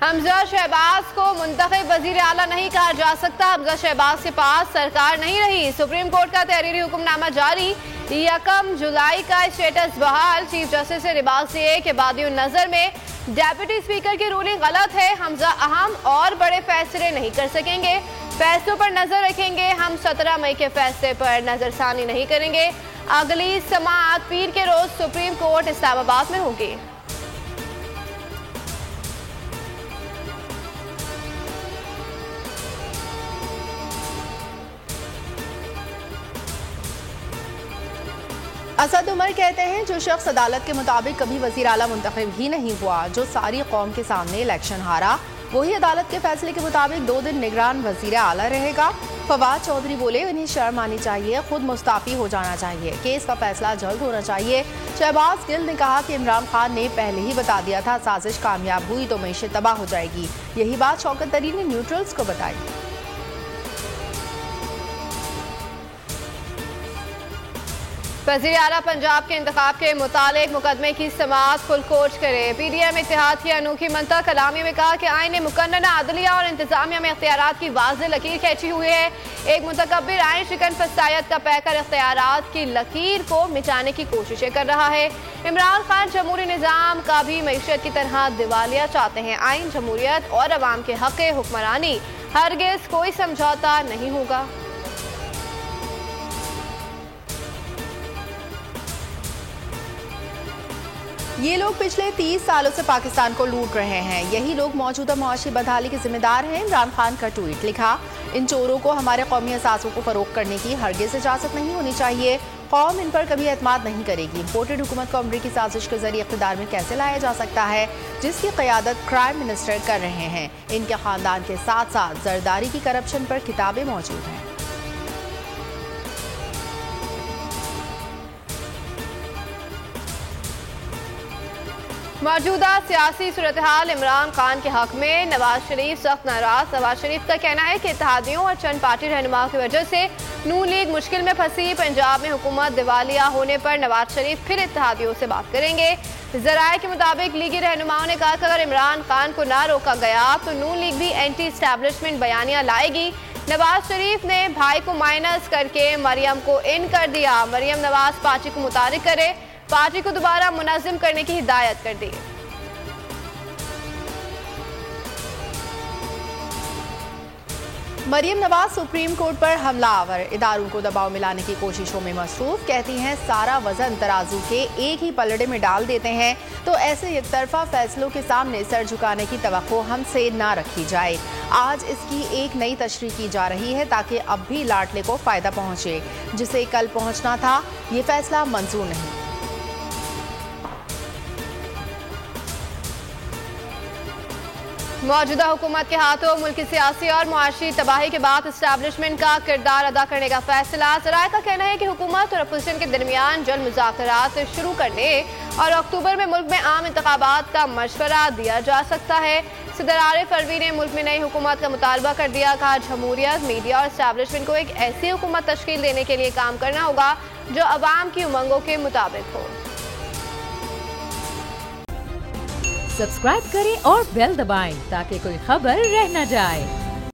हमजा शहबाज को मुंतखब वजीर आला नहीं कहा जा सकता। हमजा शहबाज के पास सरकार नहीं रही। सुप्रीम कोर्ट का तहरीरी हुक्मनामा जारी। 1 जुलाई का स्टेटस बहाल। चीफ जस्टिस से रिबाज दिए कि बादियों नजर में डेप्यूटी स्पीकर की रूलिंग गलत है। हमजा अहम और बड़े फैसले नहीं कर सकेंगे। फैसलों पर नजर रखेंगे। हम 17 मई के फैसले पर नजरसानी नहीं करेंगे। अगली समाअत पीर के रोज सुप्रीम कोर्ट इस्लामाबाद में होगी। असद उमर कहते हैं, जो शख्स अदालत के मुताबिक कभी वजीर आला मुंतखब ही नहीं हुआ, जो सारी कौम के सामने इलेक्शन हारा, वही अदालत के फैसले के मुताबिक 2 दिन निगरान वजीर आला रहेगा। फवाद चौधरी बोले, इन्हें शर्म आनी चाहिए, खुद मुस्ताफी हो जाना चाहिए, केस का फैसला जल्द होना चाहिए। शहबाज गिल ने कहा कि इमरान खान ने पहले ही बता दिया था, साजिश कामयाब हुई तो मईशत तबाह हो जाएगी। यही बात शौकत तरीन ने न्यूट्रल्स को बताई। वज़ीर आला पंजाब के इंतखाब के मुतालिक मुकदमे की समाअत फुल कोर्ट करे। PDM इत्तेहाद की अनोखी मंतक कलामी में कहा कि आईन ने मुकन्नना अदलिया और इंतजामिया में इख्तियारात की वाज़ेह लकीर खींची हुई है। एक मुतकब्बिर आईन शिकन फसायत का पैकर इख्तियारात की लकीर को मिटाने की कोशिशें कर रहा है। इमरान खान जमहूरी निज़ाम का भी मईशत की तरह दिवालिया चाहते हैं। आईन जमहूरियत और अवाम के हक़ हुक्मरानी, हरगिज़ कोई समझौता नहीं होगा। ये लोग पिछले 30 सालों से पाकिस्तान को लूट रहे हैं। यही लोग मौजूदा मुआशी बदहाली के जिम्मेदार हैं। इमरान खान का ट्वीट लिखा, इन चोरों को हमारे कौमी असासों को फरोग करने की हरगिज़ इजाज़त नहीं होनी चाहिए। कौम इन पर कभी एतमाद नहीं करेगी। इम्पोर्टेड हुकूमत को अमरीकी साजिश के जरिए इक़्तिदार में कैसे लाया जा सकता है, जिसकी क़यादत क्राइम मिनिस्टर कर रहे हैं। इनके ख़ानदान के साथ साथ जरदारी की करप्शन पर किताबें मौजूद हैं। मौजूदा सियासी सूरत हाल इमरान खान के हक में नवाज शरीफ सख्त नाराज। नवाज शरीफ का कहना है कि इत्तेहादियों और चंद पार्टी रहनुमाओं की वजह से नून लीग मुश्किल में फंसी। पंजाब में हुकूमत दिवालिया होने पर नवाज शरीफ फिर इत्तेहादियों से बात करेंगे। जराये के मुताबिक लीगी रहनुमाओं ने कहा कि अगर इमरान खान को ना रोका गया तो नून लीग भी एंटी एस्टैब्लिशमेंट बयानियां लाएगी। नवाज शरीफ ने भाई को माइनस करके मरियम को इन कर दिया। मरियम नवाज पार्टी को मुतारिक करे, पार्टी को दोबारा मुनज़्ज़म करने की हिदायत कर दी। मरियम नवाज सुप्रीम कोर्ट पर हमलावर, इदारों को दबाव में लाने की कोशिशों में मसरूफ। कहती हैं, सारा वजन तराजू के एक ही पलड़े में डाल देते हैं, तो ऐसे एक तरफा फैसलों के सामने सर झुकाने की तवक्को हमसे ना रखी जाए। आज इसकी एक नई तशरीह की जा रही है ताकि अब भी लाडले को फायदा पहुंचे। जिसे कल पहुंचना था, ये फैसला मंजूर नहीं। मौजूदा हुकूमत के हाथों मुल्क की सियासी और मुआशी तबाही के बाद इस्टेब्लिशमेंट का किरदार अदा करने का फैसला। ज़राए का कहना है कि हुकूमत और अपोजिशन के दरमियान जल्द मुज़ाकरात शुरू करने और अक्टूबर में मुल्क में आम इंतखाबात का मशवरा दिया जा सकता है। सदर आरिफ अलवी ने मुल्क में नई हुकूमत का मुतालबा कर दिया। कहा, जमहूरियत, मीडिया और इस्टेब्लिशमेंट को एक ऐसी हुकूमत तश्कील देने के लिए काम करना होगा जो अवाम की उमंगों के मुताबिक हो। सब्सक्राइब करें और बेल दबाएं ताकि कोई खबर रह न जाए।